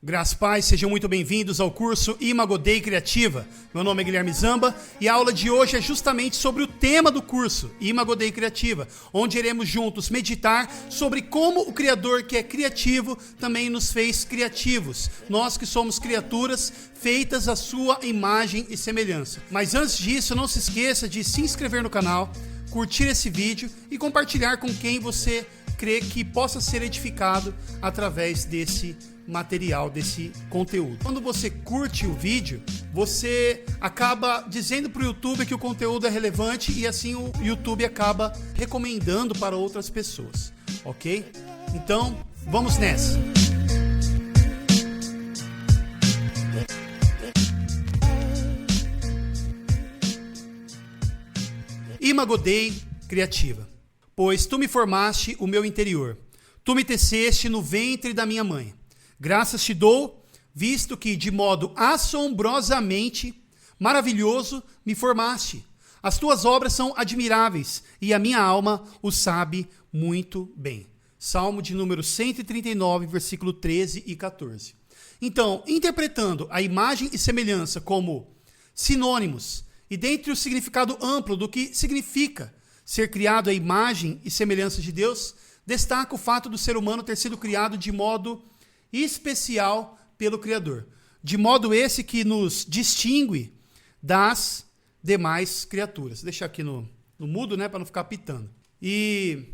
Graças pais, sejam muito bem-vindos ao curso Imago Dei Criativa. Meu nome é Guilherme Zamba e a aula de hoje é justamente sobre o tema do curso, Imago Dei Criativa, onde iremos juntos meditar sobre como o Criador, que é criativo, também nos fez criativos. Nós que somos criaturas feitas à sua imagem e semelhança. Mas antes disso, não se esqueça de se inscrever no canal, curtir esse vídeo e compartilhar com quem você crê que possa ser edificado através desse material, desse conteúdo. Quando você curte o vídeo, você acaba dizendo para o YouTube que o conteúdo é relevante e assim o YouTube acaba recomendando para outras pessoas, ok? Então, vamos nessa! Imago Dei Criativa. Pois tu me formaste o meu interior, tu me teceste no ventre da minha mãe. Graças te dou, visto que de modo assombrosamente maravilhoso me formaste. As tuas obras são admiráveis e a minha alma o sabe muito bem. Salmo de número 139, versículo 13 e 14. Então, interpretando a imagem e semelhança como sinônimos e dentre o significado amplo do que significa ser criado à imagem e semelhança de Deus, destaca o fato do ser humano ter sido criado de modo especial pelo Criador. De modo esse que nos distingue das demais criaturas. Vou deixar aqui no mudo, para não ficar pitando. E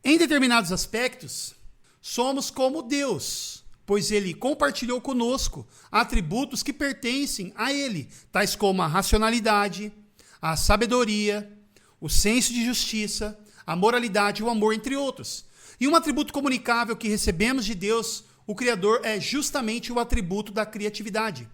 em determinados aspectos, somos como Deus, pois Ele compartilhou conosco atributos que pertencem a Ele, tais como a racionalidade, a sabedoria, o senso de justiça, a moralidade e o amor, entre outros. E um atributo comunicável que recebemos de Deus, o Criador, é justamente o atributo da criatividade.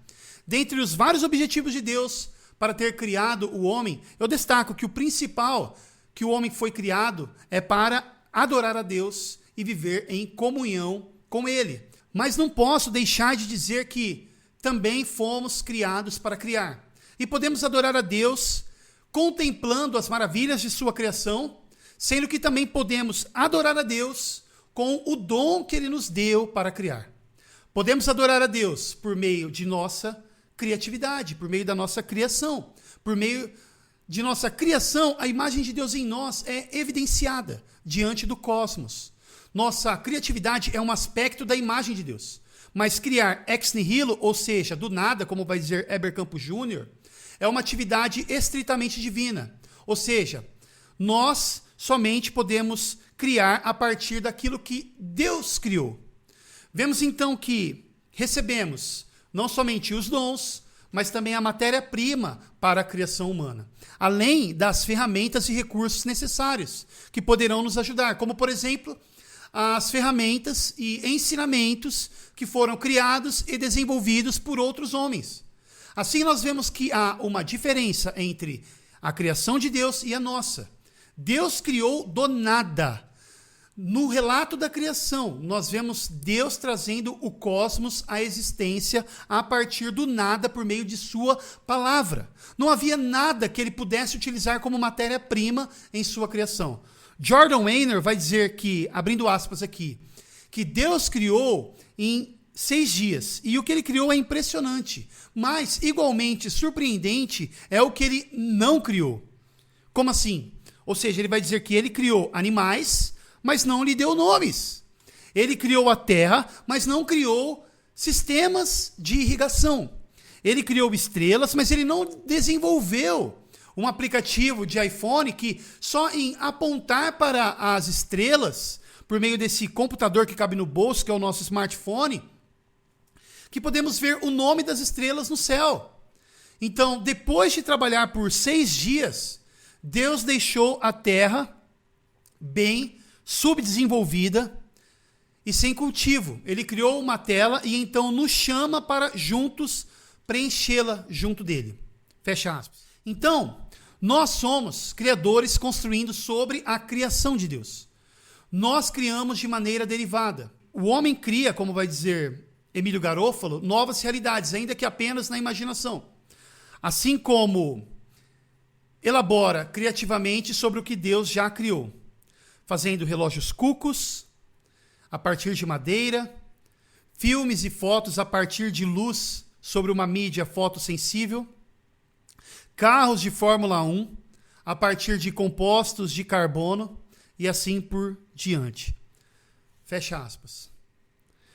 Dentre os vários objetivos de Deus para ter criado o homem, eu destaco que o principal que o homem foi criado é para adorar a Deus e viver em comunhão com Ele. Mas não posso deixar de dizer que também fomos criados para criar. E podemos adorar a Deus contemplando as maravilhas de sua criação, sendo que também podemos adorar a Deus com o dom que Ele nos deu para criar. Podemos adorar a Deus por meio de nossa criatividade, por meio da nossa criação. Por meio de nossa criação, a imagem de Deus em nós é evidenciada diante do cosmos. Nossa criatividade é um aspecto da imagem de Deus. Mas criar ex nihilo, ou seja, do nada, como vai dizer Heber Campos Jr., é uma atividade estritamente divina. Ou seja, nós somente podemos criar a partir daquilo que Deus criou. Vemos então que recebemos não somente os dons, mas também a matéria-prima para a criação humana, além das ferramentas e recursos necessários que poderão nos ajudar, como por exemplo, as ferramentas e ensinamentos que foram criados e desenvolvidos por outros homens. Assim nós vemos que há uma diferença entre a criação de Deus e a nossa. Deus criou do nada. No relato da criação, nós vemos Deus trazendo o cosmos à existência a partir do nada por meio de sua palavra. Não havia nada que ele pudesse utilizar como matéria-prima em sua criação. Jordan Weiner vai dizer que, abrindo aspas aqui, que Deus criou em 6 dias. E o que ele criou é impressionante. Mas, igualmente surpreendente, é o que ele não criou. Como assim? Ou seja, ele vai dizer que ele criou animais, mas não lhe deu nomes. Ele criou a terra, mas não criou sistemas de irrigação. Ele criou estrelas, mas ele não desenvolveu um aplicativo de iPhone que só em apontar para as estrelas, por meio desse computador que cabe no bolso, que é o nosso smartphone, que podemos ver o nome das estrelas no céu. Então, depois de trabalhar por 6 dias, Deus deixou a terra bem subdesenvolvida e sem cultivo. Ele criou uma tela e então nos chama para juntos preenchê-la junto dele. Fecha aspas. Então, nós somos criadores construindo sobre a criação de Deus. Nós criamos de maneira derivada. O homem cria, como vai dizer Emílio Garofalo, novas realidades, ainda que apenas na imaginação. Assim como elabora criativamente sobre o que Deus já criou, fazendo relógios cucos, a partir de madeira, filmes e fotos a partir de luz sobre uma mídia fotossensível, carros de Fórmula 1 a partir de compostos de carbono e assim por diante. Fecha aspas.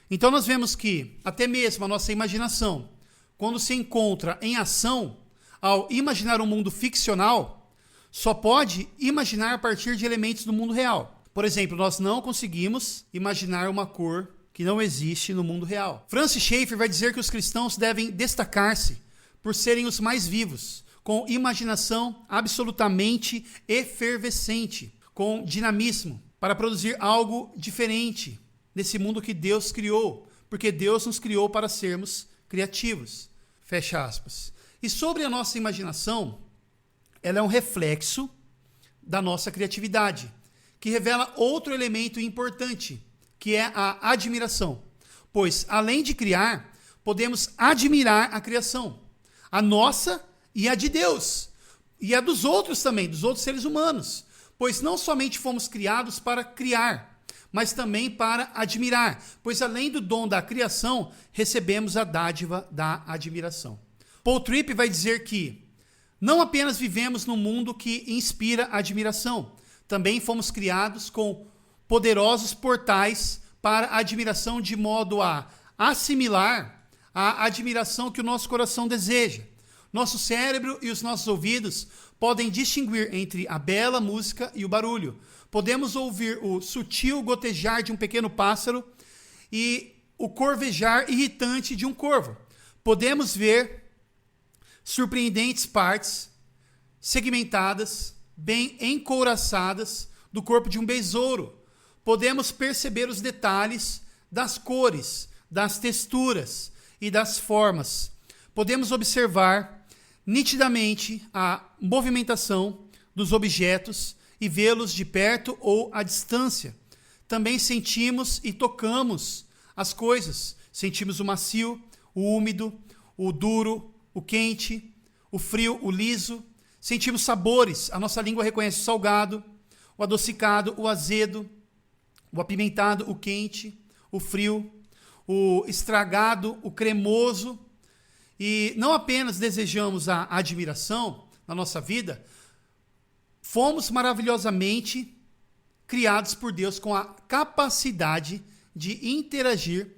Então nós vemos que até mesmo a nossa imaginação, quando se encontra em ação, ao imaginar um mundo ficcional, só pode imaginar a partir de elementos do mundo real. Por exemplo, nós não conseguimos imaginar uma cor que não existe no mundo real. Francis Schaeffer vai dizer que os cristãos devem destacar-se por serem os mais vivos, com imaginação absolutamente efervescente, com dinamismo, para produzir algo diferente nesse mundo que Deus criou, porque Deus nos criou para sermos criativos. Fecha aspas. E sobre a nossa imaginação, ela é um reflexo da nossa criatividade, que revela outro elemento importante, que é a admiração. Pois, além de criar, podemos admirar a criação, a nossa e a de Deus, e a dos outros também, dos outros seres humanos. Pois não somente fomos criados para criar, mas também para admirar, pois além do dom da criação, recebemos a dádiva da admiração. Paul Tripp vai dizer que não apenas vivemos num mundo que inspira admiração, também fomos criados com poderosos portais para a admiração, de modo a assimilar a admiração que o nosso coração deseja. Nosso cérebro e os nossos ouvidos podem distinguir entre a bela música e o barulho. Podemos ouvir o sutil gotejar de um pequeno pássaro e o corvejar irritante de um corvo. Podemos ver surpreendentes partes segmentadas, bem encouraçadas do corpo de um besouro. Podemos perceber os detalhes das cores, das texturas e das formas. Podemos observar nitidamente a movimentação dos objetos e vê-los de perto ou à distância. Também sentimos e tocamos as coisas. Sentimos o macio, o úmido, o duro, o quente, o frio, o liso. Sentimos sabores. A nossa língua reconhece o salgado, o adocicado, o azedo, o apimentado, o quente, o frio, o estragado, o cremoso. E não apenas desejamos a admiração na nossa vida, fomos maravilhosamente criados por Deus com a capacidade de interagir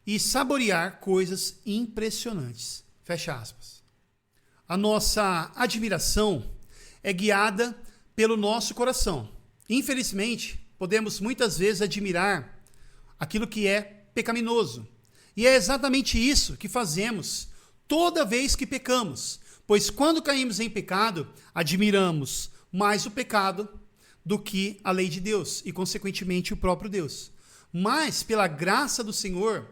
e saborear coisas impressionantes. Fecha aspas. A nossa admiração é guiada pelo nosso coração. Infelizmente, podemos muitas vezes admirar aquilo que é pecaminoso. E é exatamente isso que fazemos toda vez que pecamos. Pois quando caímos em pecado, admiramos mais o pecado do que a lei de Deus e, consequentemente, o próprio Deus. Mas, pela graça do Senhor,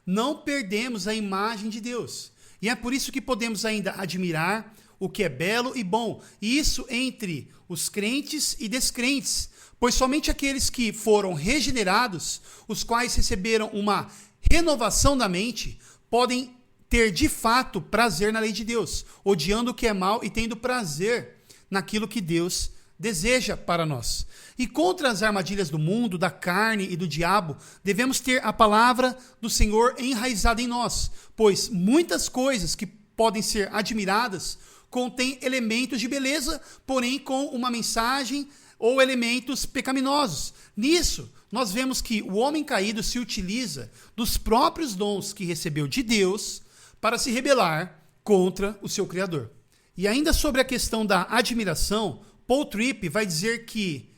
não perdemos a imagem de Deus. E é por isso que podemos ainda admirar o que é belo e bom. E isso entre os crentes e descrentes. Pois somente aqueles que foram regenerados, os quais receberam uma renovação da mente, podem ter de fato prazer na lei de Deus, odiando o que é mal e tendo prazer naquilo que Deus deseja para nós. E contra as armadilhas do mundo, da carne e do diabo, devemos ter a palavra do Senhor enraizada em nós, pois muitas coisas que podem ser admiradas contêm elementos de beleza, porém com uma mensagem ou elementos pecaminosos. Nisso, nós vemos que o homem caído se utiliza dos próprios dons que recebeu de Deus para se rebelar contra o seu Criador. E ainda sobre a questão da admiração, Paul Tripp vai dizer que,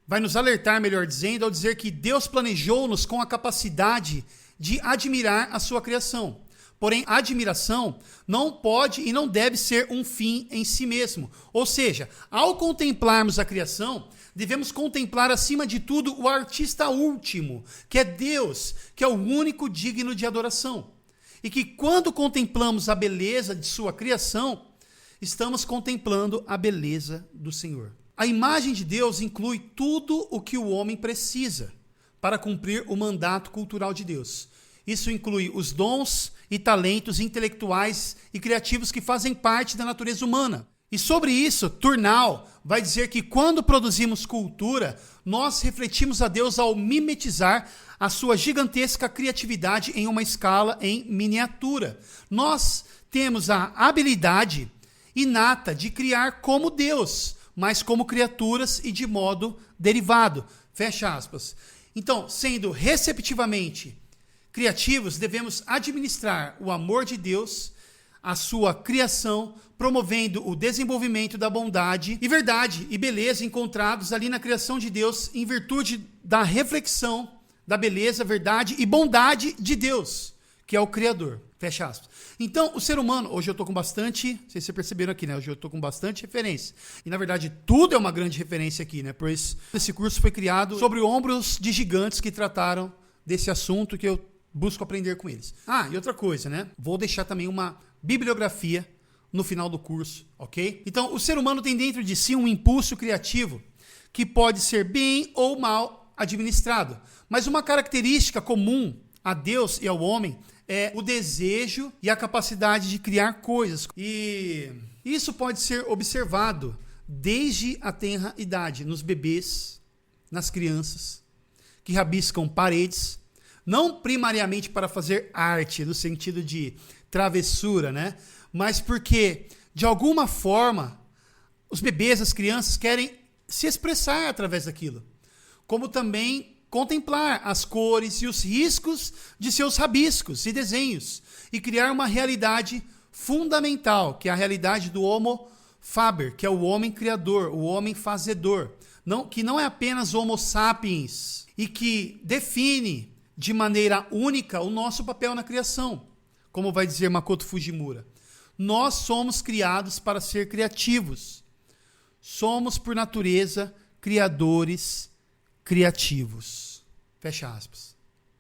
vai nos alertar, melhor dizendo, ao dizer que Deus planejou-nos com a capacidade de admirar a sua criação. Porém, a admiração não pode e não deve ser um fim em si mesmo. Ou seja, ao contemplarmos a criação, devemos contemplar acima de tudo o artista último, que é Deus, que é o único digno de adoração. E que quando contemplamos a beleza de sua criação, estamos contemplando a beleza do Senhor. A imagem de Deus inclui tudo o que o homem precisa para cumprir o mandato cultural de Deus. Isso inclui os dons e talentos intelectuais e criativos que fazem parte da natureza humana. E sobre isso, Turnal vai dizer que quando produzimos cultura, nós refletimos a Deus ao mimetizar a sua gigantesca criatividade em uma escala em miniatura. Nós temos a habilidade inata de criar como Deus, mas como criaturas e de modo derivado. Fecha aspas. Então, sendo receptivamente criativos, devemos administrar o amor de Deus, a sua criação, promovendo o desenvolvimento da bondade e verdade e beleza encontrados ali na criação de Deus em virtude da reflexão da beleza, verdade e bondade de Deus, que é o Criador. Fecha aspas. Então, o ser humano, hoje eu estou com bastante, não sei se vocês perceberam aqui, né? Hoje eu estou com bastante referência. E, na verdade, tudo é uma grande referência aqui, né? Pois esse curso foi criado sobre ombros de gigantes que trataram desse assunto que eu busco aprender com eles. Ah, e outra coisa, né? Vou deixar também uma bibliografia no final do curso, ok? Então, o ser humano tem dentro de si um impulso criativo que pode ser bem ou mal administrado. Mas uma característica comum a Deus e ao homem é o desejo e a capacidade de criar coisas. E isso pode ser observado desde a tenra idade, nos bebês, nas crianças, que rabiscam paredes, não primariamente para fazer arte, no sentido de travessura, né? Mas porque, de alguma forma, os bebês, as crianças querem se expressar através daquilo. Como também contemplar as cores e os riscos de seus rabiscos e desenhos e criar uma realidade fundamental, que é a realidade do Homo Faber, que é o homem criador, o homem fazedor, que não é apenas Homo sapiens e que define de maneira única o nosso papel na criação, como vai dizer Makoto Fujimura. Nós somos criados para ser criativos. Somos, por natureza, criadores criativos. Fecha aspas.